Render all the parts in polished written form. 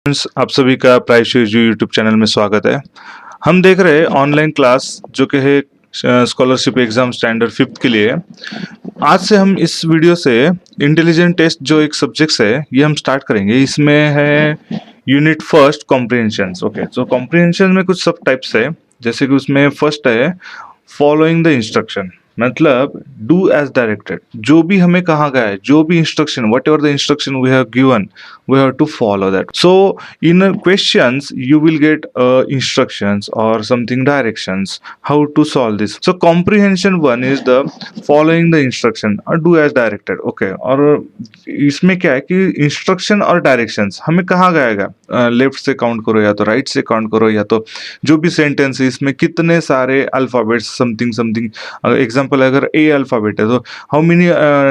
Friends, आप सभी का प्राइशियस यूट्यूब चैनल में स्वागत है। हम देख रहे हैं ऑनलाइन क्लास जो कि है स्कॉलरशिप एग्जाम स्टैंडर्ड फिफ्थ के लिए। आज से हम इस वीडियो से इंटेलिजेंट टेस्ट जो एक सब्जेक्ट्स है ये हम स्टार्ट करेंगे। इसमें है यूनिट फर्स्ट कॉम्प्रिहेंशन। ओके, तो कॉम्प्रिहेंशन में कुछ सब टाइप्स है, जैसे कि उसमें फर्स्ट है फॉलोइंग द इंस्ट्रक्शन, मतलब डू एज डायरेक्टेड। जो भी हमें कहा गया है, जो भी instruction, whatever the instruction we have given, we have to follow that. So in questions you will get instructions or something directions how to solve this. So comprehension one is the following the instruction or do as directed. Okay, और इसमें क्या है कि instruction और directions हमें कहा गया left से काउंट करो या तो राइट से काउंट करो, या तो जो भी सेंटेंस है इसमें कितने सारे अल्फाबेट्स समथिंग समथिंग। एग्जांपल अगर ए अल्फाबेट है तो how many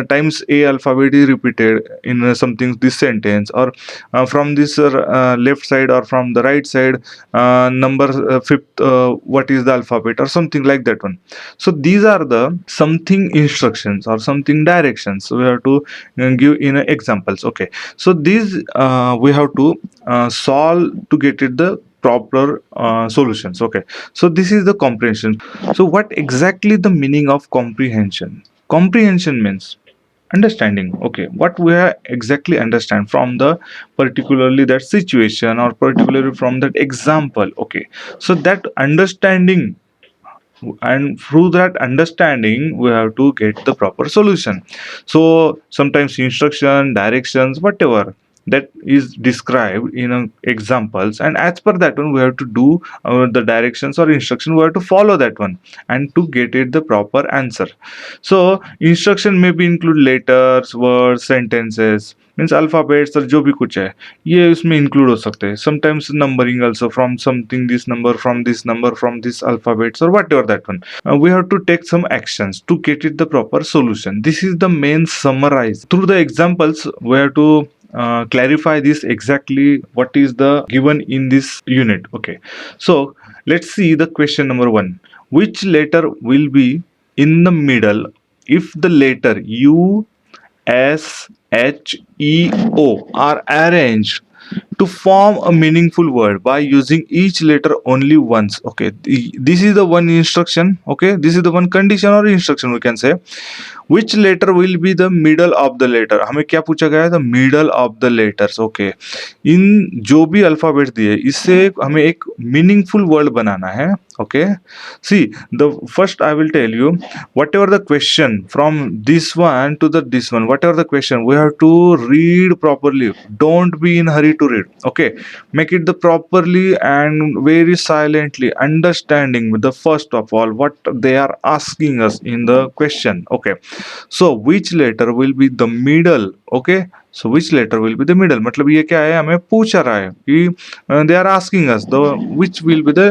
times A alphabet is repeated in something this sentence, or from this left side or from the right side, number fifth, what is the alphabet or something like that one. So these are the something instructions or something directions we have to give in examples. Okay, so these we have to solve to get it the proper solutions. Okay, so this is the comprehension. So what exactly the meaning of comprehension? Comprehension means understanding. Okay, what we are exactly understand from the particularly that situation or particularly from that example. Okay, so that understanding, and through that understanding we have to get the proper solution. So sometimes instruction, directions, whatever that is described in examples, and as per that one we have to do the directions or instruction, we have to follow that one and to get it the proper answer. So instruction may be include letters, words, sentences, means alphabets और जो भी कुछ है ये उसमें include हो सकते हैं. Sometimes numbering also, from something this number from this alphabets और whatever that one. We have to take some actions to get it the proper solution. This is the main summarize. Through the examples we have to clarify this exactly what is the given in this unit. Okay, so let's see the question number 1. Which letter will be in the middle if the letter U, S, H, E, O are arranged to form a meaningful word by using each letter only once? Okay, this is the one instruction. Okay, this is the one condition or instruction we can say. Which letter will be the middle of the letter? हमें क्या पूछा गया है? The middle of the letters. Okay, इन जो भी alphabet दिए इससे हमें एक मीनिंगफुल वर्ड बनाना है. Okay, see the first I will tell you, whatever the question from this one to the this one, whatever the question, we have to read properly. Don't be in hurry to read. Okay, make it the properly and very silently understanding with the first of all what they are asking us in the question. Okay, so which letter will be the middle? Okay, so which letter will be the middle, मतलब ये क्या है, हमें पूछा रहा है कि they are asking us the which will be the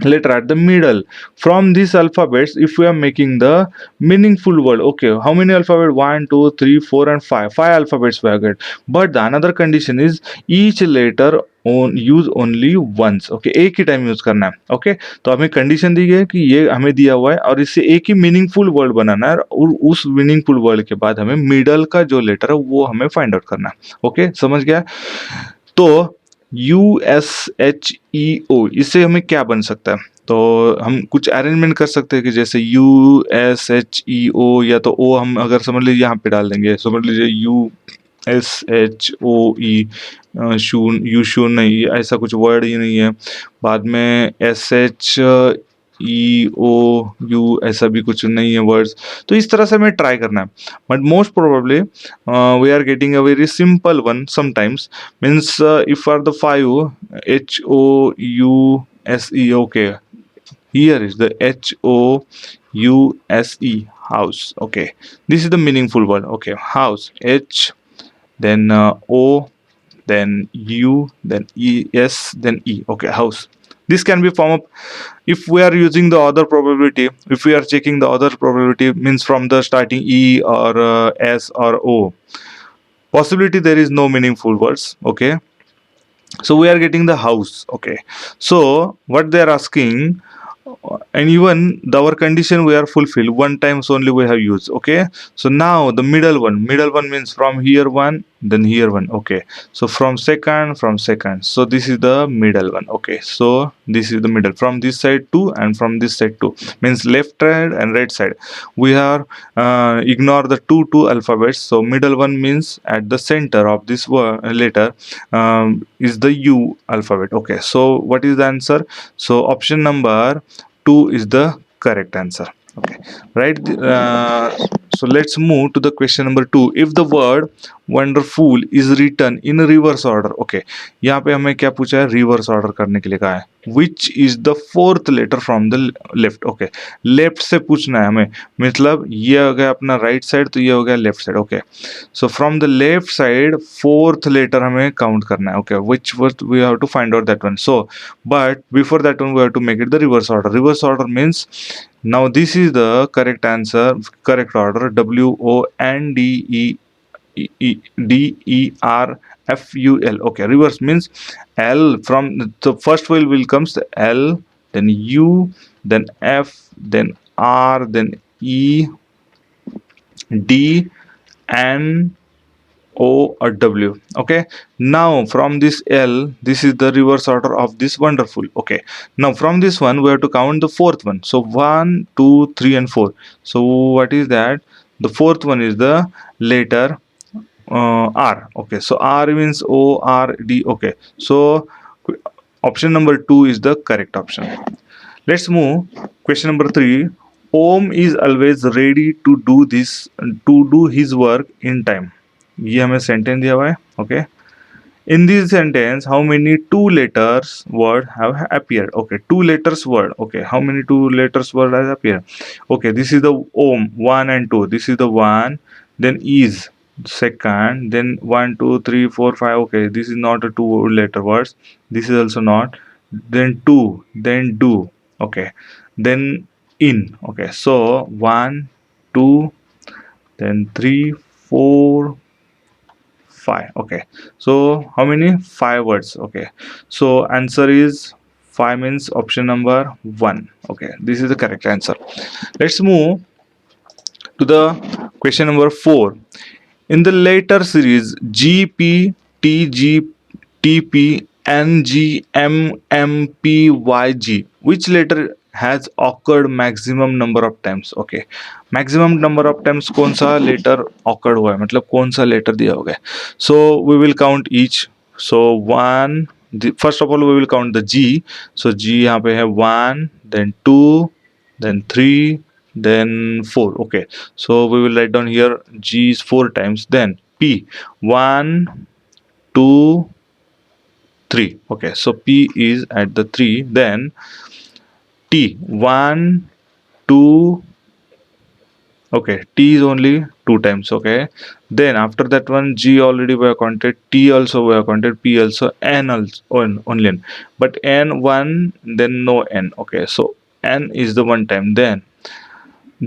letter at the middle from these alphabets if we are making the meaningful word. Okay, how many alphabet? 1 2 3 4 and 5 alphabets we are get, but the another condition is each letter on use only once. Okay, एक ही time use करना है. Okay, तो हमें condition दी गई है कि ये हमें दिया हुआ है और इससे एक ही मीनिंगफुल वर्ड बनाना है, और उस मीनिंगफुल वर्ड के बाद हमें मिडल का जो लेटर है वो हमें फाइंड आउट करना है. ओके, समझ गया? तो USHEO इससे हमें क्या बन सकता है? तो हम कुछ अरेंजमेंट कर सकते हैं कि जैसे USHEO, या तो O हम अगर समझ लीजिए यहाँ पे डाल देंगे. समझ लीजिए USHOE, शून यू शून नहीं, ऐसा कुछ वर्ड ही नहीं है. बाद में SHEOU ऐसा भी कुछ नहीं है वर्ड्स. तो इस तरह से हमें ट्राई करना है, but most probably we are getting a very simple one sometimes. Means if are the 5 HOUSE. Okay, here is the HOUSE, house. Okay, this is the meaningful word. Okay, house, H, then O, then U, then S, then E. Okay, house. This can be form up if we are using the other probability. If we are checking the other probability, means from the starting E or S or O, possibility there is no meaningful words. Okay, so we are getting the house. Okay, so what they are asking, and even our condition we are fulfilled one times only we have used. Okay, so now the middle one means from here 1, then here one. Okay, so from second, so this is the middle one. Okay, so this is the middle, from this side 2 and from this side 2, means left side and right side. We are ignore the two alphabets, so middle one means at the center of this word letter is the U alphabet. Okay, so what is the answer? So option number 2 is the correct answer. Okay, right. So let's move to the question number 2. If the word wonderful is written in reverse order. Okay, यहाँ पे हमें क्या पूछा है? Reverse order करने के लिए कहा है. Which is the fourth letter from the left? Okay, left से पूछना है हमें, मतलब ये हो गया अपना राइट साइड, तो ये हो गया left side. Okay, so from the left side fourth letter हमें काउंट करना है. Okay, which word we have to find out that one. So but before that one we have to make it the reverse order. Reverse order means now this is the correct answer, correct order. WONDERFUL. Okay, reverse means L. From the first will comes the L, then U, then F, then R, then E, D, N, O or W. Okay, now from this L, this is the reverse order of this wonderful. Okay, now from this one we have to count the fourth one. So 1, 2, 3 and 4. So what is that? The fourth one is the letter R. Okay, so R means O R D. Okay, so option number 2 is the correct option. Let's move question number 3. Om is always ready to do his work in time. ये हमें sentence दिया हुआ है. Okay, in this sentence how many two letters word have appeared? Okay, two letters word. Okay, how many two letters word has appeared? Okay, this is the Om 1 and 2. This is the 1, then is second, then 1 2 3 4 5. Okay, this is not a two letter words. This is also not. Then 2, then do. Okay, then in. Okay, so 1 2, then 3 4 5. Okay, so how many? 5 words. Okay, so answer is 5 means option number 1. Okay, this is the correct answer. Let's move to the question number 4. In the later series GP, TG, TP, NG, MMP, YG, which letter has occurred maximum number of times? Okay, maximum number of times कौन सा letter occurred हुआ है, मतलब कौन सा letter दिया होगा. So we will count each. So one, first of all we will count the G. So G यहाँ पे है 1, then 2, then 3, then 4. Okay, so we will write down here G is 4 times. Then P 1 2 3. Okay, so P is at the 3. Then T 1 2. Okay, T is only 2 times. Okay, then after that one G already were counted, T also were counted, P also, N also only N, but N 1, then no N. Okay, so N is the 1 time. Then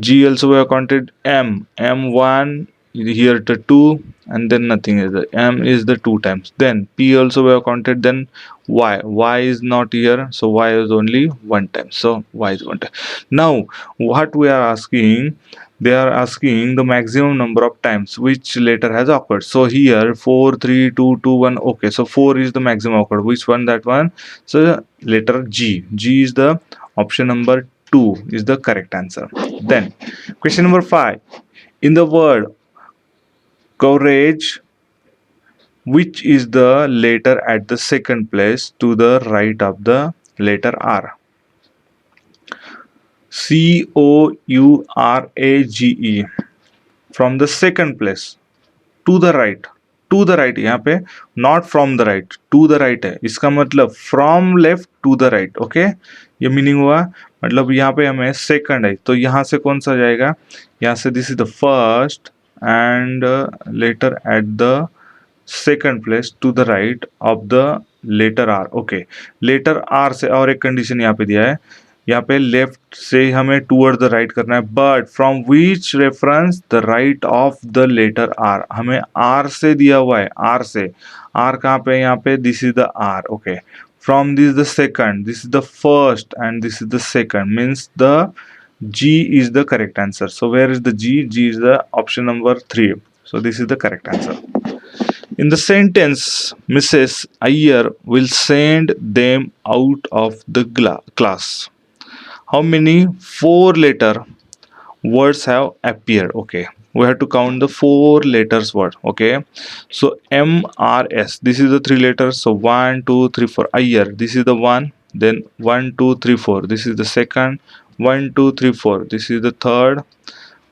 G also we have counted, M1 here the 2, and then nothing is the M is the 2 times. Then P also we have counted, then Y is not here, so Y is only 1 time. So Y is 1 time. Now what we are asking, they are asking the maximum number of times which letter has occurred. So here 4 3 2 2 1. Okay, so 4 is the maximum occurred. Which one? That one. So letter G is the option number 2 is the correct answer. Then question number 5. In the word courage, which is the letter at the second place to the right of the letter R? COURAGE. From the second place to the right. To the right, यहाँ पे not from the right, to the right है, इसका मतलब from left to the right. Okay, ये meaning हुआ, मतलब यहाँ पे हमें सेकंड है, तो यहाँ से कौन सा जाएगा, यहाँ से this is the first and letter at the second place to the right of the letter R. Okay, letter R से और एक कंडीशन यहाँ पे दिया है, यहाँ पे लेफ्ट से हमें टूवर्ड द राइट करना है, but from which reference the right of the letter R. हमें आर से दिया हुआ है, आर से, आर कहाँ पे, यहाँ पे this is the R. Okay, from this the second, this is the first and this is the second, means the G is the correct answer. So where is the G? G is the option number 3. So this is the correct answer. In the sentence, Mrs. Iyer will send them out of the class. How many four letter words have appeared? Okay, we have to count the four letters word. Okay, so MRS, this is the three letters. So 1 2 3 4. Iyer, this is the one. Then 1 2 3 4, this is the second. 1 2 3 4, this is the third.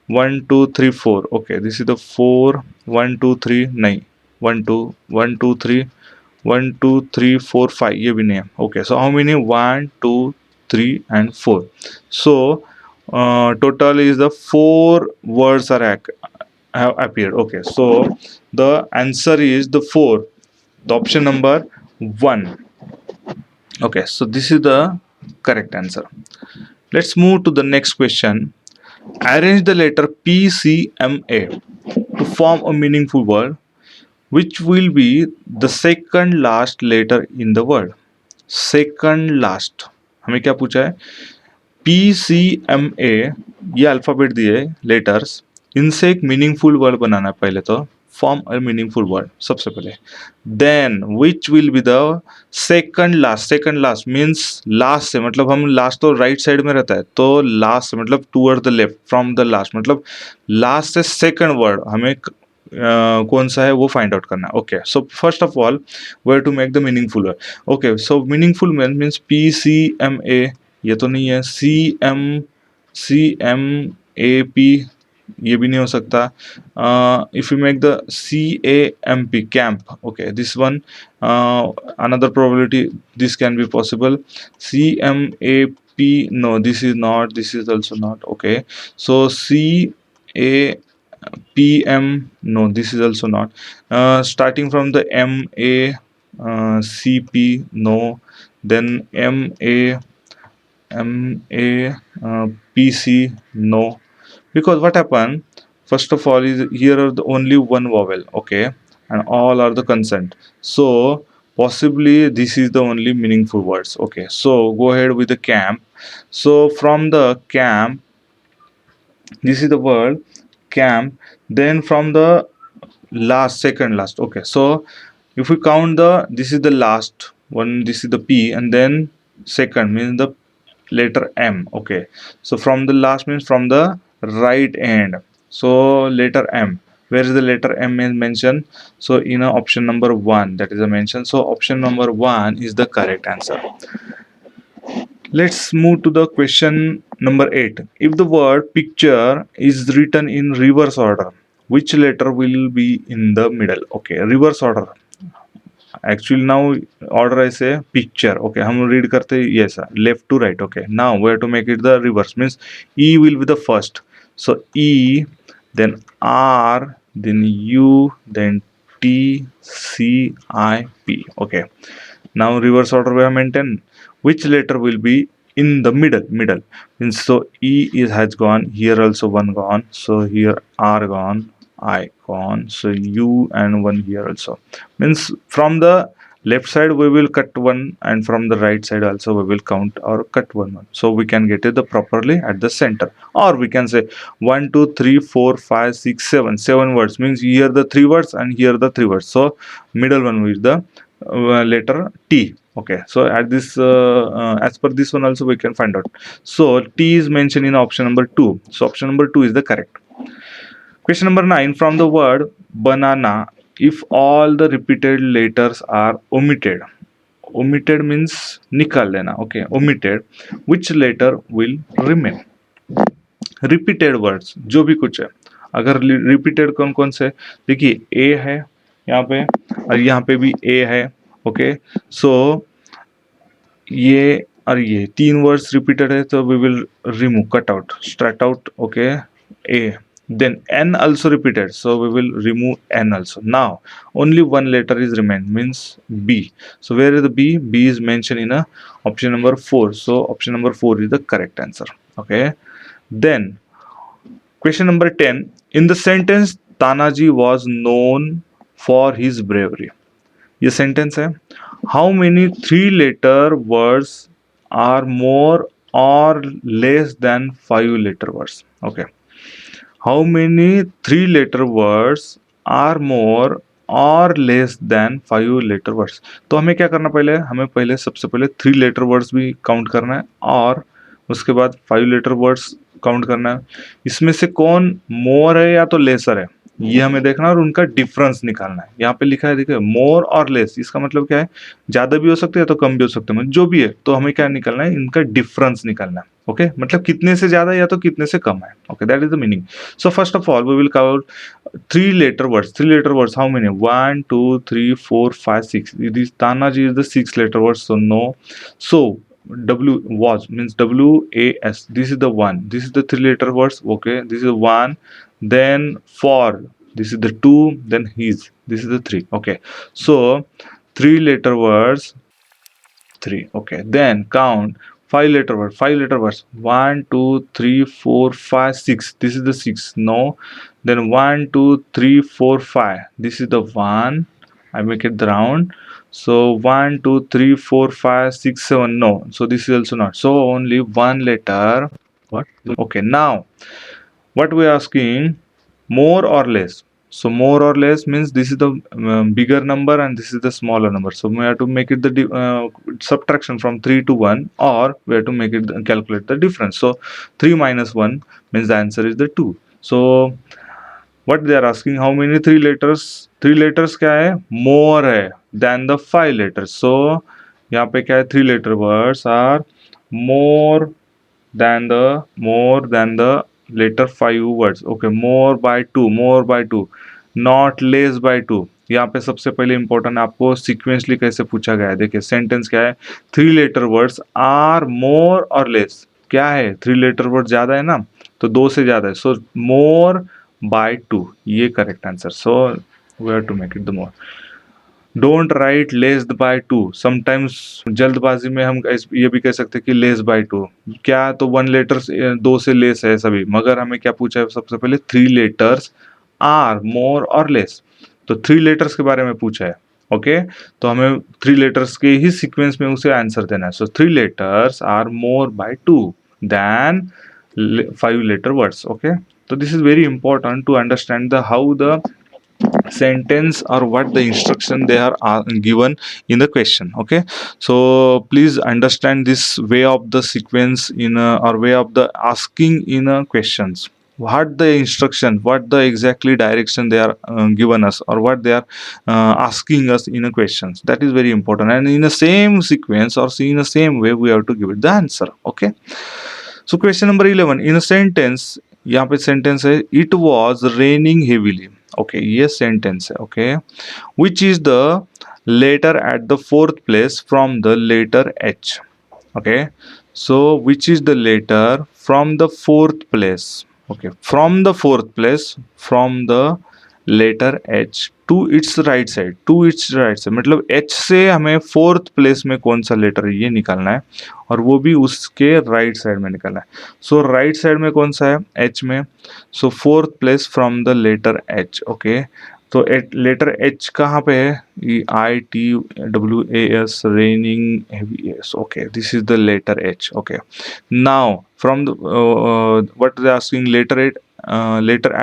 1 2 3 4, okay, this is the 4. 1 2 3 9. 1 2 1 2 3 1 2 3 4 5, ये भी नहीं है. Okay, so how many? 1 2 3 and 4. So total is the four words are have appeared. Okay, so the answer is the 4, the option number 1. Okay, so this is the correct answer. Let's move to the next question. Arrange the letter P, C, M, A to form a meaningful word. Which will be the second last letter in the word? Second last. हमें क्या पूछा है? P, C, M, A, ये alphabet दिए letters. इनसे एक meaningful word बनाना है पहले तो. फॉर्म अ मीनिंगफुल वर्ड सबसे पहले. Then which will be the second last. Second last means last से मतलब हम लास्ट तो राइट साइड में रहता है, तो लास्ट से मतलब toward the left, from the last मतलब लास्ट से सेकंड वर्ड हमें कौन सा है वो फाइंड आउट करना है. Okay, so first of all where to make the meaningful word. Okay, so meaningful means P C M A, ये तो नहीं है. CMAP, ये भी नहीं हो सकता. If you make the CAMP, camp, okay, this one another probability this can be possible. CMAP, no, this is not, this is also not. Okay, so CAPM, no, this is also not. Starting from the MACP, no. Then PC, no. Because what happened, first of all, is here are the only one vowel, okay, and all are the consonant. So possibly this is the only meaningful words. Okay, so go ahead with the camp. So from the camp, this is the word camp. Then from the last, second last. Okay, so if we count the, this is the last one, this is the P, and then second means the letter M. Okay, so from the last means from the right end. So letter M, where is the letter M is mentioned? So in option number 1, that is a mention. So option number 1 is the correct answer. Let's move to the question number 8. If the word picture is written in reverse order, which letter will be in the middle? Okay, reverse order. Actually now order I say picture. Okay, हम read करते yes left to right. Okay, now we have to make it the reverse, means E will be the first. So E, then R, then U, then T, C, I, P. Okay, now reverse order we have maintained. Which letter will be in the middle? Means so E is has gone, here also one gone, so here R gone, I gone, so U and one here also. Means from the left side we will cut one, and from the right side also we will count or cut one, so we can get it the properly at the center. Or we can say 1 2 3 4 5 6 7, 7 words, means here the 3 words and here the 3 words, so middle one with the letter T. Okay, so at this as per this one also we can find out. So T is mentioned in option number 2, so option number 2 is the correct. Question number 9. From the word banana, if all the repeated letters are omitted, omitted means निकाल लेना. Okay, omitted, which letter will remain? Repeated words जो भी कुछ है, अगर repeated कौन कौन से, देखिए A है यहाँ पे और यहाँ पे भी A है. ओके, सो ये और ये 3 वर्ड्स रिपीटेड है, तो we will remove, cut out, straight out. Okay, A. Then N also repeated, so we will remove N also. Now only one letter is remain, means B. So where is the B? B is mentioned in a option number 4. So option number 4 is the correct answer. Okay. Then question number 10. In the sentence Tanaji was known for his bravery, ये sentence है. How many 3 letter words are more or less than 5 letter words? Okay, how many 3 letter words are more or less than 5 letter words. तो हमें क्या करना, पहले हमें पहले सबसे पहले 3 लेटर वर्ड्स भी काउंट करना है और उसके बाद 5 लेटर वर्ड्स काउंट करना है। इसमें से कौन मोर है या तो लेसर है, ये हमें देखना है और उनका डिफरेंस निकालना है। यहाँ पे लिखा है देखिए मोर और लेस, इसका मतलब क्या है, ज्यादा भी हो सकते हैं तो कम भी हो सकते हैं, मतलब जो भी है। तो हमें क्या निकालना है, इनका डिफरेंस निकालना है। ओके, मतलब कितने से ज्यादा या तो कितने से कम है। Okay, that is the meaning. So first of all we will cover 3 letter words. 3 letter words, how many? 1 2 3 4 5 6. This Tanaji is the 6 letter word, so no. So W was means WAS. This is the one. This is the 3 letter words. Okay, this is the one. Then for, this is the two. Then his. This is the three. Okay, so 3 letter words. 3. Okay, then count 5 letter word. 5 letter words. 1 2 3 4 5 6. This is the 6. No. Then 1 2 3 4 5. This is the 1. I make it round. So 1 2 3 4 5 6 7. No. So this is also not. So only one letter. What? Okay, now what we are asking, more or less. So more or less means this is the bigger number and this is the smaller number. So we have to make it the subtraction from 3 to 1, or we have to make it calculate the difference. So 3 minus 1 means the answer is the 2. So what they are asking, how many 3 letters, 3 letters क्या है, more है than the 5 letters. So यहाँ पे क्या है, 3 letter words are more than the later 5 words. Okay, more by 2, more by 2, not less by 2. यहाँ पे सबसे पहले इंपॉर्टेंट आपको सिक्वेंसली कैसे पूछा गया है, देखिए सेंटेंस क्या है, 3 letter words are more or less. क्या है, 3 लेटर वर्ड ज्यादा है ना, तो 2 से ज्यादा है, सो मोर बाय 2, ये correct answer. So we have to make it the more. Don't write less by 2। Sometimes जल्दबाजी में हम ये भी कह सकते हैं कि लेस बाय 2, क्या तो 1 लेटर्स 2 से लेस है सभी, मगर हमें क्या पूछा है, सबसे पहले 3 letters are more or less. तो 3 लेटर्स के बारे में पूछा है। ओके, तो हमें 3 लेटर्स के ही सीक्वेंस में उसे आंसर देना है। So 3 letters are more by 2 than 5 letter words. Okay, तो this is very important to understand the how the sentence or what the instruction they are given in the question. Okay, so please understand this way of the sequence in or way of the asking in questions, what the instruction, what the exactly direction they are given us, or what they are asking us in a questions. That is very important, and in the same sequence or in the same way we have to give it the answer. Okay, so question number 11, in a sentence, यहाँ पे sentence है, it was raining heavily. Okay, ये sentence है। Okay, which is the letter at the fourth place from the letter H. Okay, so which is the letter from the fourth place. Okay, from the fourth place from the letter H to its right side, to its right side मतलब H से हमें fourth place में कौन सा letter है ये निकालना है, और वो भी उसके राइट साइड में निकालना है। सो राइट साइड में कौन सा है, एच में। So fourth place from the letter H. Okay, तो लेटर एच कहाँ पे है, ITWAS, raining heavy S. Okay, this is the letter H. Okay, now from the what they asking, letter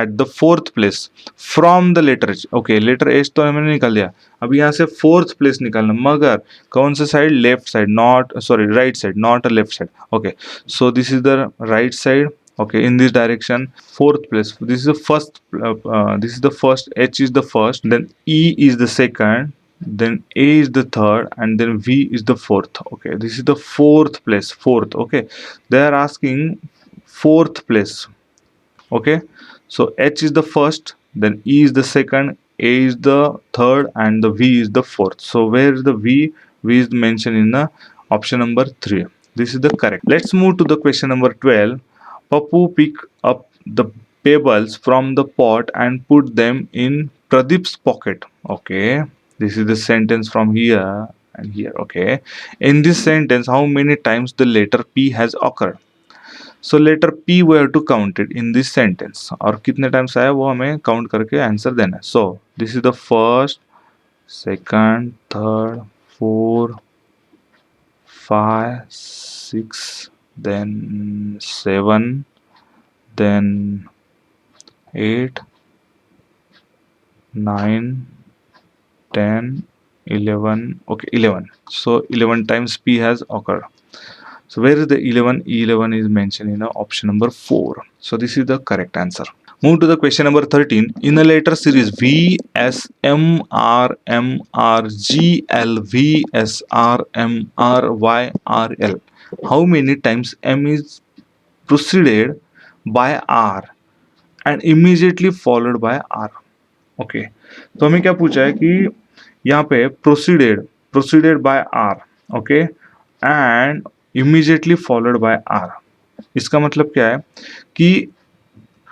at the fourth place from the letter H. Okay, letter H तो हमने निकाल दिया, अब यहाँ से फोर्थ प्लेस निकालना, मगर कौन से side, left side, not sorry right side, not a left side. Okay, so this is the right side. Okay, in this direction, fourth place, this is the first, this is the first, H is the first, then E is the second, then A is the third, and then V is the fourth. Okay, this is the fourth place, fourth. Okay, they are asking fourth place. Okay, so H is the first, then E is the second, A is the third, and the V is the fourth. So where is the V? V is mentioned in the option number 3. This is the correct. Let's move to the question number 12. Papu pick up the pebbles from the pot and put them in Pradeep's pocket. Okay, this is the sentence from here and here. Okay, in this sentence, how many times the letter P has occurred? So letter P we have to count it in this sentence, और कितने times आया वो हमें count करके answer देना है. So this is the first, second, third, 4, 5, 6, then 7, then 8, 9, 10, 11, okay, 11. So 11 times P has occurred. So where is the 11? 11 is mentioned in option number 4. So this is the correct answer. Move to the question number 13. In the letter series V, S, M, R, M, R, G, L, V, S, R, M, R, Y, R, L, how many times M is preceded by R and immediately followed by R? Okay तो हमें क्या पूछा है कि यहाँ पे preceded by R, okay, and immediately followed by R. इसका मतलब क्या है कि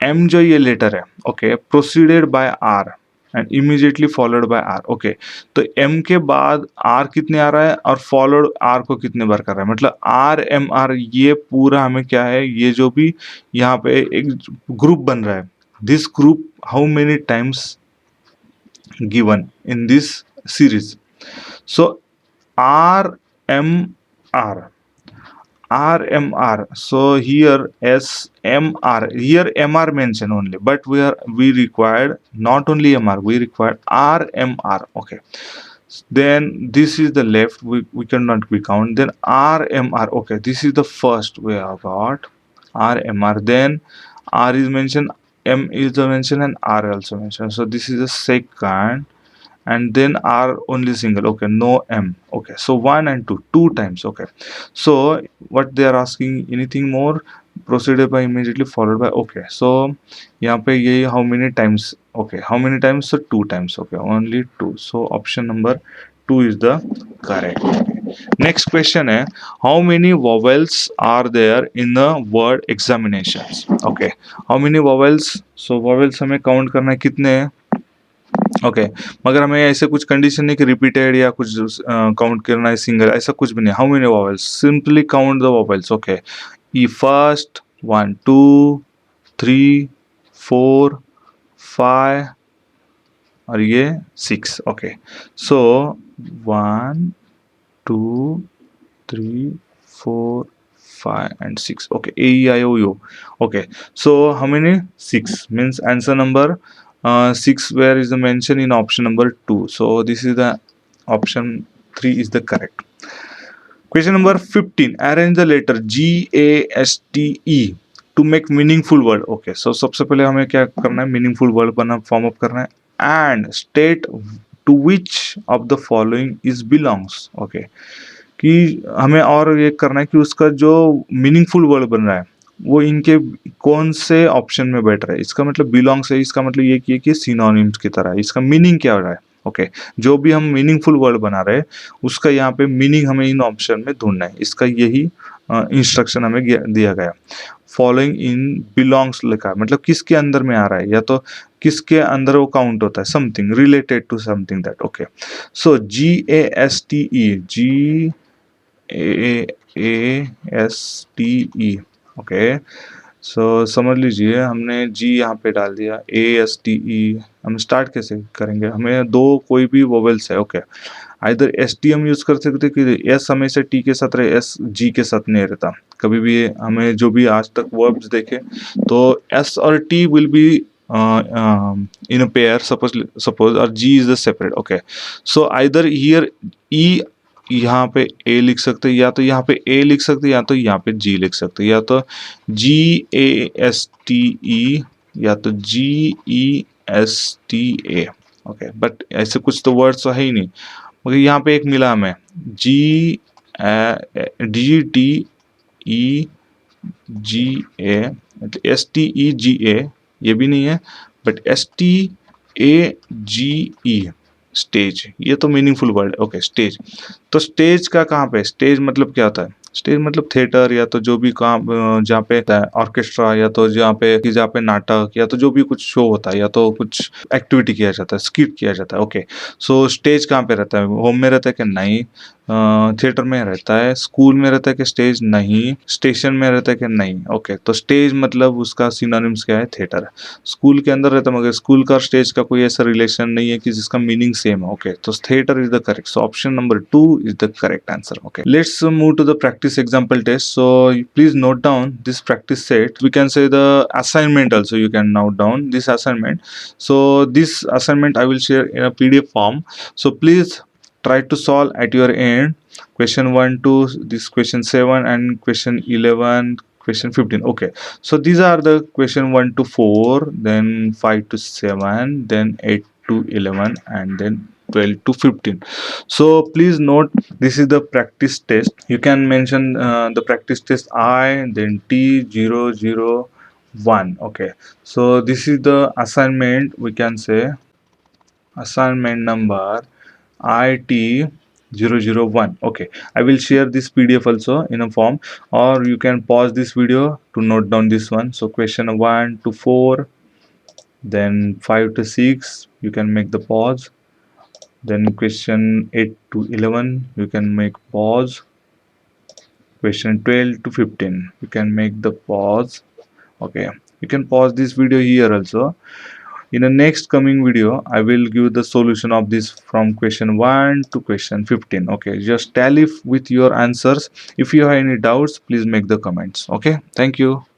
एम जो ये लेटर है, okay, preceded by R and immediately followed by R, okay, तो एम के बाद आर कितने आ रहा है और फॉलोड आर को कितने बार कर रहा है, मतलब आर एम आर, ये पूरा हमें क्या है, ये जो भी यहाँ पे एक ग्रुप बन रहा है, this group how many times given in this series. So RMR, RMR. So here SMR, here MR mentioned only, but we required not only MR, we required RMR. Okay. Then this is the left, we cannot be count. Then RMR. Okay, this is the first we have got RMR. Then R is mentioned, M is mentioned, and R also mentioned. So this is the second, and then R only single. Okay, no M. Okay, so 1 and 2 times. Okay, so what they are asking, anything more, proceeded by immediately followed by. Okay, so यहाँ पे ये how many times? Okay, how many times? So 2 times. Okay, only 2. So option number 2 is the correct. Next question है, how many vowels are there in the word examinations? Okay, how many vowels? So vowels हमें count करना है कितने हैं? Okay मगर हमें ऐसे कुछ कंडीशन नहीं कि रिपीटेड या कुछ काउंट करना है सिंगल, ऐसा कुछ भी नहीं. How many vowels? Simply count the vowels. Okay, E first 1 2 3 4 5 और ये 6. Okay, so 1 2 3 4 5 and 6. Okay, A E I O U. Okay, so how many? 6 means answer number 6 where is the mention in option number 2. So this is the option 3 is the correct. Question number 15. Arrange the letter G A S T E to make meaningful word. Okay, so सबसे पहले हमें क्या करना है, meaningful word बना form up करना है, and state to which of the following is belongs. Okay, कि हमें और ये करना है कि उसका जो मीनिंगफुल वर्ड बन रहा है वो इनके कौन से ऑप्शन में बैठ रहा है. इसका मतलब बिलोंग्स है, इसका मतलब ये कि सिनोनिम्स की तरह है. इसका मीनिंग क्या हो रहा है? ओके, जो भी हम मीनिंगफुल वर्ड बना रहे हैं उसका यहाँ पे मीनिंग हमें इन ऑप्शन में ढूंढना है. इसका यही इंस्ट्रक्शन हमें दिया गया. फॉलोइंग इन बिलोंग्स लिखा है, मतलब किसके अंदर में आ रहा है, या तो किसके अंदर वो काउंट होता है, something related to something that. Okay, so GASTE, GASTE. Okay, so समझ लीजिए हमने जी यहाँ पे डाल दिया, ASTE. हम स्टार्ट कैसे करेंगे, हमें दो कोई भी वोवेल्स है. ओके, आइदर ST हम यूज कर सकते कि एस हमेशा टी के साथ रहे, एस जी के साथ नहीं रहता कभी भी. हमें जो भी आज तक वर्ब्स देखे तो एस और T will be in a pair, suppose और G is the separate. Okay, so either here E यहाँ पे A लिख सकते हैं, या तो यहाँ पे A लिख सकते हैं, या तो यहाँ पे G लिख सकते हैं, या तो GASTE या तो GESTA. ओके, बट ऐसे कुछ तो वर्ड्स तो है ही नहीं, मगर यहाँ पे एक मिला हमें GDEGA, STEGA ये भी नहीं है, बट STAGE स्टेज, ये तो मीनिंगफुल वर्ड. ओके, स्टेज, तो स्टेज का कहाँ पे, स्टेज मतलब क्या होता है? स्टेज मतलब थिएटर, या तो जो भी काम जहाँ पे ऑर्केस्ट्रा, या तो जहाँ पे नाटक, या तो जो भी कुछ शो होता है, या तो कुछ एक्टिविटी किया जाता है, स्किट किया जाता है. ओके, सो स्टेज कहाँ पे रहता है? होम में रहता है कि नहीं? थिएटर में रहता है? स्कूल में रहता है कि स्टेज नहीं? स्टेशन में रहता है कि नहीं? ओके, तो स्टेज मतलब उसका सिनोनिम्स क्या है? थिएटर. स्कूल के अंदर रहता है, मगर स्कूल का स्टेज का कोई ऐसा रिलेशन नहीं है कि जिसका मीनिंग सेम है. ओके, तो theatre is the correct. So option number 2 is the correct answer. Okay, let's move to the practice practice example test. So please note down this practice set. We can say the assignment also, you can note down this assignment. So this assignment I will share in a PDF form. So please try to solve at your end question 1 to this question 7 and question 11, question 15. Okay, so these are the question 1 to 4, then 5 to 7, then 8 to 11, and then 12 to 15. So please note, this is the practice test. You can mention the practice test I, then T001. Okay, so this is the assignment, we can say assignment number IT001. Okay, I will share this PDF also in a form, or you can pause this video to note down this one. So question 1 to 4, then 5 to 6, you can make the pause. Then question 8 to 11, you can make pause. Question 12 to 15, you can make the pause. Okay, you can pause this video here also. In the next coming video, I will give the solution of this from question 1 to question 15. Okay, just tally with your answers. If you have any doubts, please make the comments. Okay, thank you.